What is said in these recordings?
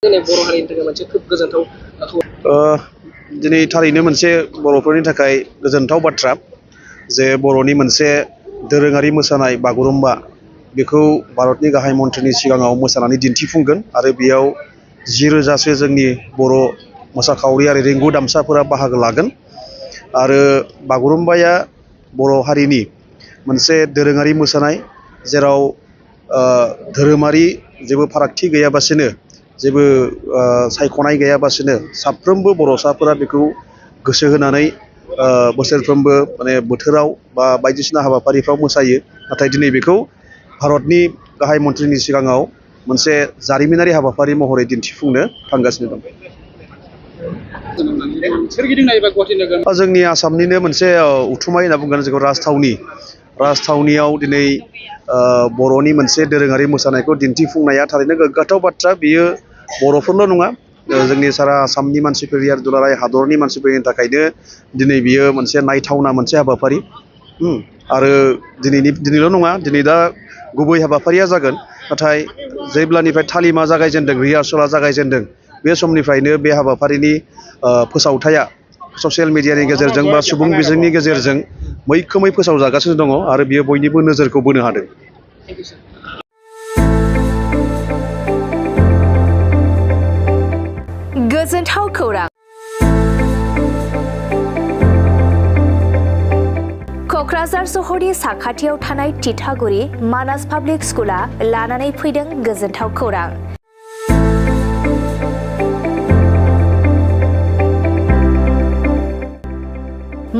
बर' हारिनि थाखाय मोनसे खोब गोजोनथाव दिनै थारैनो मोनसे बर'फोरनि थाखाय गोजोनथाव बाथ्रा जे बर'नि मोनसे दोरोङारि मोसानाय बागुरुम्बा बेखौ भारतनि गाहाय मन्थ्रिनि सिगाङाव मोसानानै दिन्थिफुंगोन आरो बेयाव 10,000सो जोंनि बर' मोसाखावरि आरो रिंगु दामसाफोरा बाहागो लागोन आरो बागुरुम्बाया बर' हारिनि मोनसे दोरोङारि मोसानाय जेराव धोरोमारि जेबो फारागथि गैयाबासिनो जेबो सायख'नाय गैयाबासिनो साफ्रोमबो बर'साफोरा बेखौ गोसो होनानै बोसोरफ्रोमबो माने बोथोराव बा बायदिसिना हाबाफारिफ्राव मोसायो नाथाय दिनै बेखौ भारतनि गाहाय मन्थ्रिनि सिगाङाव मोनसे जारिमिनारि हाबाफारि महरै दिन्थिफुंनो थांगासिनो दं। सोरगिदिं नायोबा गुवाहाटि नोगोर जोंनि आसामनिनो मोनसे उथुमाय होनना बुंगोन जेखौ राजथावनियाव दिनै बर'नि मोनसे दोरोङारि मोसानायखौ दिन्थिफुंनाया थारैनो गोग्गाथाव बाथ्रा। बियो बर'फोरल' नङा जोंनि सारा आसामनि मानसिफोर आरो दुलाराय हादरनि मानसिफोरनि थाखायनो दिनै बियो मोनसे नायथावना मोनसे हाबाफारि आरो दिनैल' नङा दिनै दा गुबै हाबाफारिया जागोन नाथाय जेब्लानिफ्राय तालिमा जागायजेनदों रिहार्सेलआ जागायजेनदों बे समनिफ्रायनो बे हाबाफारिनि फोसावथाया ससियेल मिडियानि गेजेरजों बा सुबुं बिजोंनि गेजेरजों मैखोमै फोसावजागासिनो दङ आरो बियो बयनिबो नोजोरखौ बोनो हादों। गोजोनथाव खौरां क'क्राझार सहरनि साखाथियाव थानाय तितागुरि मानास पाब्लिक स्कुला लानानै फैदों गोजोनथाव खौरां।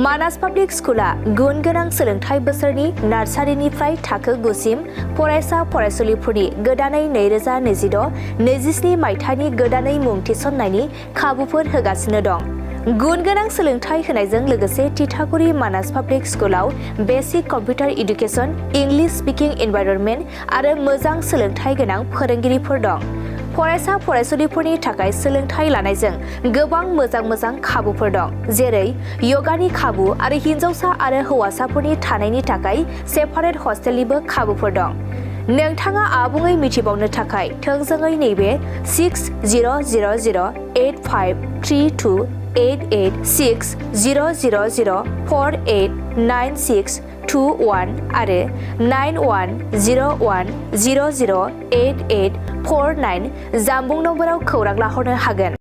मानास पाब्लिक स्कुला गुन गोनां सोलोंथाइ बोसोरनि नार्सारिनिफ्राय थाखो 9 सिम फरायसा फरायसुलिफोरनि गोदानै 2026-27 मायथाइनि गोदानै मुं थिसननायनि खाबुफोर होगासिनो दं। गुन गोनां सोलोंथाइ होनायजों लोगोसे तितागुरि मानास पाब्लिक स्कुलाव basic computer education, English speaking environment आरो मोजां सोलोंथाइ गोनां फोरोंगिरिफोर दं। फरायसा फरायसुलिफोरनि थाखाय सोलोंथाइ लानायजों गोबां मोजां खाबुफोर दं जेरै यगानि खाबु आरो हिन्जावसा आरो हौवासाफोरनि थानायनि थाखाय सेपारेट हस्टेलनिबो खाबुफोर दं। नोंथाङा आबुङै मिथिबावनो थाखाय थोंजोङै नैबे 60008532886000489621 आरो 9101008849 जानबुं नम्बराव खौरां लाहरनो हागोन।